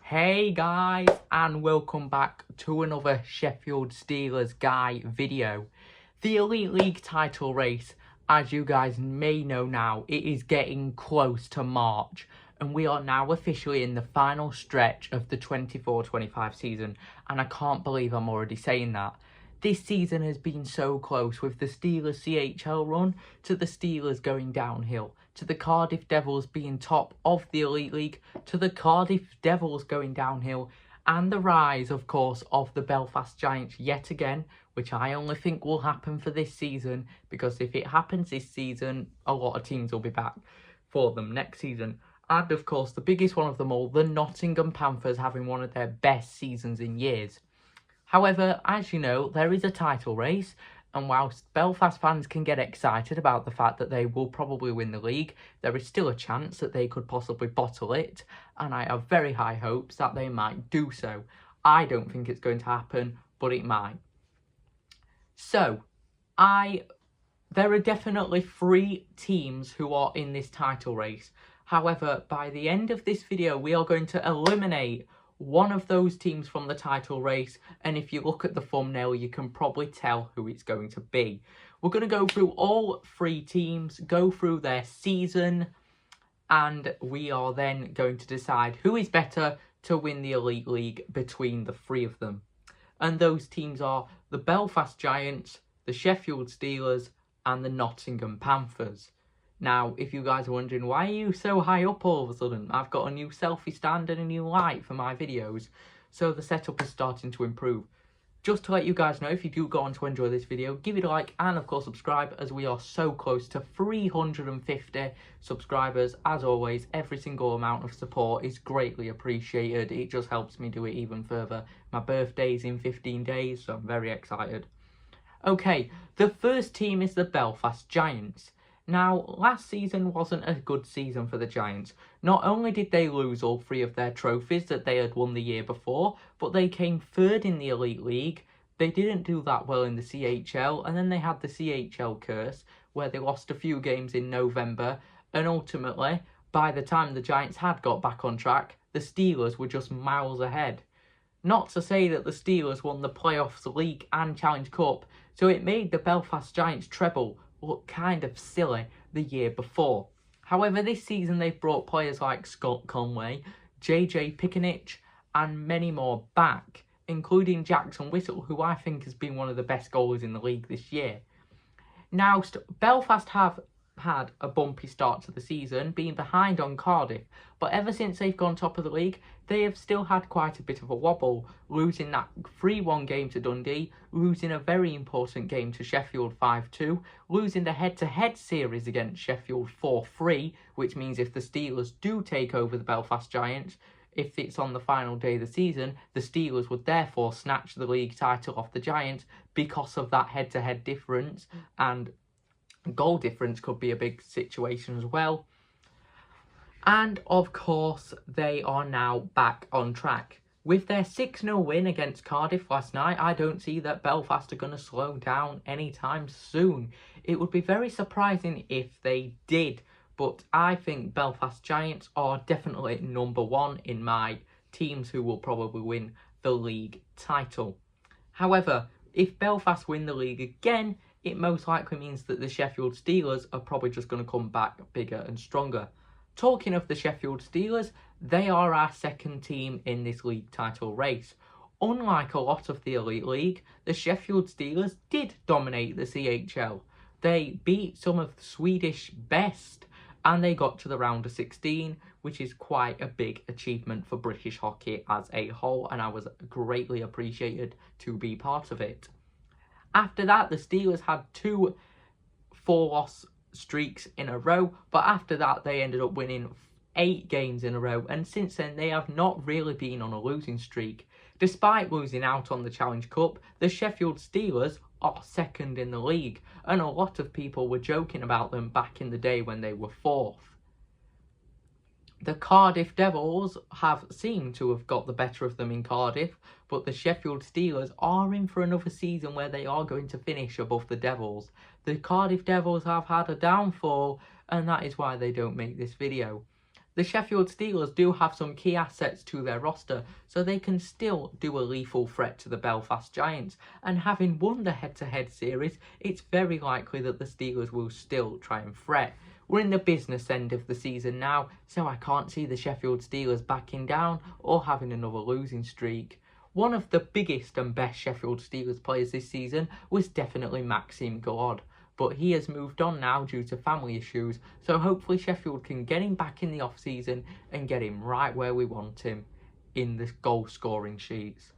Hey guys, and welcome back to another Sheffield Steelers guy video. The Elite League title race, as you guys may know now, it is getting close to March, and we are now officially in the final stretch of the 24-25 season, and I can't believe I'm already saying that. This season has been so close, with the Steelers CHL run to the Steelers going downhill, to the Cardiff Devils being top of the Elite League, to the Cardiff Devils going downhill, and the rise, of course, of the Belfast Giants yet again, which I only think will happen for this season, because if it happens this season, a lot of teams will be back for them next season. And, of course, the biggest one of them all, the Nottingham Panthers, having one of their best seasons in years. However, as you know, there is a title race, and whilst Belfast fans can get excited about the fact that they will probably win the league, there is still a chance that they could possibly bottle it, and I have very high hopes that they might do so. I don't think it's going to happen, but it might. So, there are definitely 3 teams who are in this title race. However, by the end of this video, we are going to eliminate one of those teams from the title race, and if you look at the thumbnail, you can probably tell who it's going to be. We're going to go through all 3 teams, go through their season, and we are then going to decide who is better to win the Elite League between the 3 of them. And those teams are the Belfast Giants, the Sheffield Steelers, and the Nottingham Panthers. Now, if you guys are wondering, why are you so high up all of a sudden? I've got a new selfie stand and a new light for my videos, so the setup is starting to improve. Just to let you guys know, if you do go on to enjoy this video, give it a like and of course subscribe, as we are so close to 350 subscribers. As always, every single amount of support is greatly appreciated. It just helps me do it even further. My birthday's in 15 days, so I'm very excited. Okay, the first team is the Belfast Giants. Now, last season wasn't a good season for the Giants. Not only did they lose all 3 of their trophies that they had won the year before, but they came 3rd in the Elite League. They didn't do that well in the CHL, and then they had the CHL curse, where they lost a few games in November, and ultimately, by the time the Giants had got back on track, the Steelers were just miles ahead. Not to say that the Steelers won the Playoffs, League and Challenge Cup, so it made the Belfast Giants treble look kind of silly the year before. However, this season they've brought players like Scott Conway, JJ Pikanich, and many more back, including Jackson Whittle, who I think has been one of the best goalies in the league this year. Now, Belfast have had a bumpy start to the season, being behind on Cardiff, but ever since they've gone top of the league, they have still had quite a bit of a wobble, losing that 3-1 game to Dundee, losing a very important game to Sheffield 5-2, losing the head-to-head series against Sheffield 4-3, which means if the Steelers do take over the Belfast Giants, if it's on the final day of the season, the Steelers would therefore snatch the league title off the Giants because of that head-to-head difference, and goal difference could be a big situation as well. And of course, they are now back on track. With their 6-0 win against Cardiff last night, I don't see that Belfast are going to slow down anytime soon. It would be very surprising if they did, but I think Belfast Giants are definitely number 1 in my teams who will probably win the league title. However, if Belfast win the league again, it most likely means that the Sheffield Steelers are probably just going to come back bigger and stronger. Talking of the Sheffield Steelers, they are our 2nd team in this league title race. Unlike a lot of the Elite League, the Sheffield Steelers did dominate the CHL. They beat some of the Swedish best, and they got to the round of 16, which is quite a big achievement for British hockey as a whole, and I was greatly appreciated to be part of it. After that, the Steelers had 2 4-loss streaks in a row, but after that they ended up winning 8 games in a row, and since then they have not really been on a losing streak. Despite losing out on the Challenge Cup, the Sheffield Steelers are 2nd in the league, and a lot of people were joking about them back in the day when they were 4th. The Cardiff Devils have seemed to have got the better of them in Cardiff, but the Sheffield Steelers are in for another season where they are going to finish above the Devils. The Cardiff Devils have had a downfall, and that is why they don't make this video. The Sheffield Steelers do have some key assets to their roster, so they can still do a lethal threat to the Belfast Giants, and having won the head-to-head series, it's very likely that the Steelers will still try and threat. We're in the business end of the season now, so I can't see the Sheffield Steelers backing down or having another losing streak. One of the biggest and best Sheffield Steelers players this season was definitely Maxime Galod, but he has moved on now due to family issues, so hopefully Sheffield can get him back in the off-season and get him right where we want him, in the goal-scoring sheets.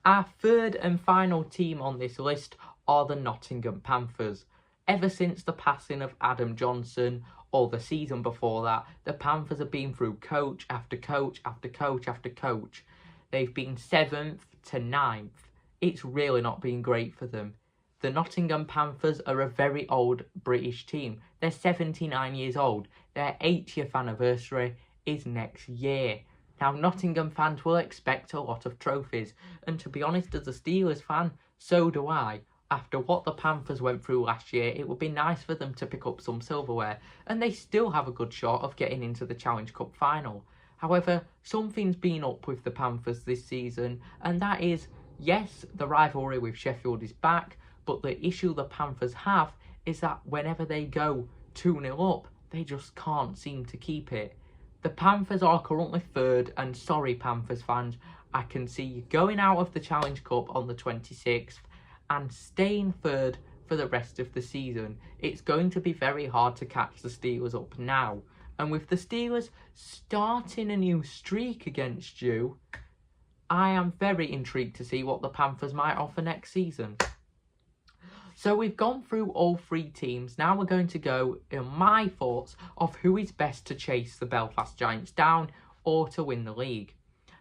Our third and final team on this list are the Nottingham Panthers. Ever since the passing of Adam Johnson, or the season before that, the Panthers have been through coach after coach after coach after coach. They've been 7th to 9th. It's really not been great for them. The Nottingham Panthers are a very old British team. They're 79 years old. Their 80th anniversary is next year. Now, Nottingham fans will expect a lot of trophies. And to be honest, as a Steelers fan, so do I. After what the Panthers went through last year, it would be nice for them to pick up some silverware. And they still have a good shot of getting into the Challenge Cup final. However, something's been up with the Panthers this season. And that is, yes, the rivalry with Sheffield is back. But the issue the Panthers have is that whenever they go 2-0 up, they just can't seem to keep it. The Panthers are currently 3rd, and sorry Panthers fans, I can see you going out of the Challenge Cup on the 26th and staying 3rd for the rest of the season. It's going to be very hard to catch the Steelers up now. And with the Steelers starting a new streak against you, I am very intrigued to see what the Panthers might offer next season. So we've gone through all 3 teams. Now we're going to go in my thoughts of who is best to chase the Belfast Giants down or to win the league.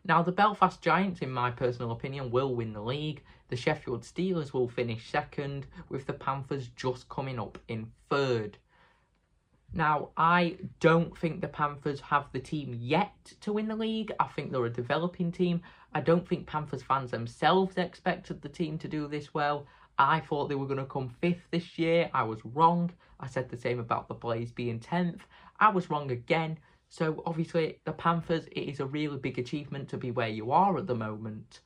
Now the Belfast Giants, in my personal opinion, will win the league. The Sheffield Steelers will finish 2nd, with the Panthers just coming up in 3rd. Now, I don't think the Panthers have the team yet to win the league. I think they're a developing team. I don't think Panthers fans themselves expected the team to do this well. I thought they were going to come 5th this year. I was wrong. I said the same about the Blaze being 10th. I was wrong again. So obviously the Panthers, it is a really big achievement to be where you are at the moment.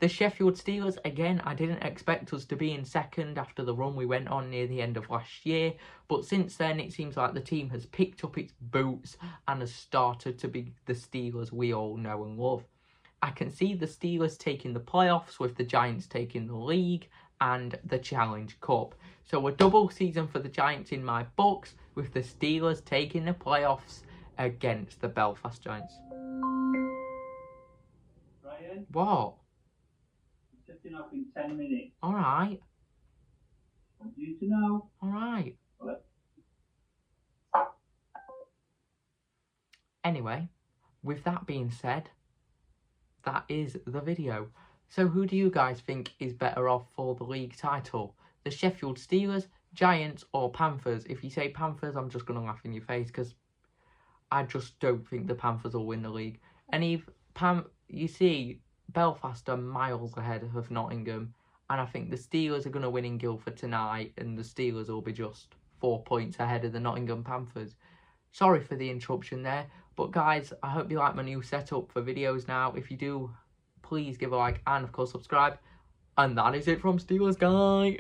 The Sheffield Steelers, again, I didn't expect us to be in 2nd after the run we went on near the end of last year. But since then, it seems like the team has picked up its boots and has started to be the Steelers we all know and love. I can see the Steelers taking the playoffs, with the Giants taking the league and the Challenge Cup. So a double season for the Giants in my books, with the Steelers taking the playoffs against the Belfast Giants. Ryan? What? I'm setting up in 10 minutes. Alright. I want you to know. Alright. What? Anyway, with that being said, that is the video. So who do you guys think is better off for the league title? The Sheffield Steelers, Giants or Panthers? If you say Panthers, I'm just going to laugh in your face, because I just don't think the Panthers will win the league. And if you see, Belfast are miles ahead of Nottingham, and I think the Steelers are going to win in Guildford tonight, and the Steelers will be just 4 points ahead of the Nottingham Panthers. Sorry for the interruption there, but guys, I hope you like my new setup for videos now. If you do, please give a like and of course subscribe. And that is it from Steelers Guy.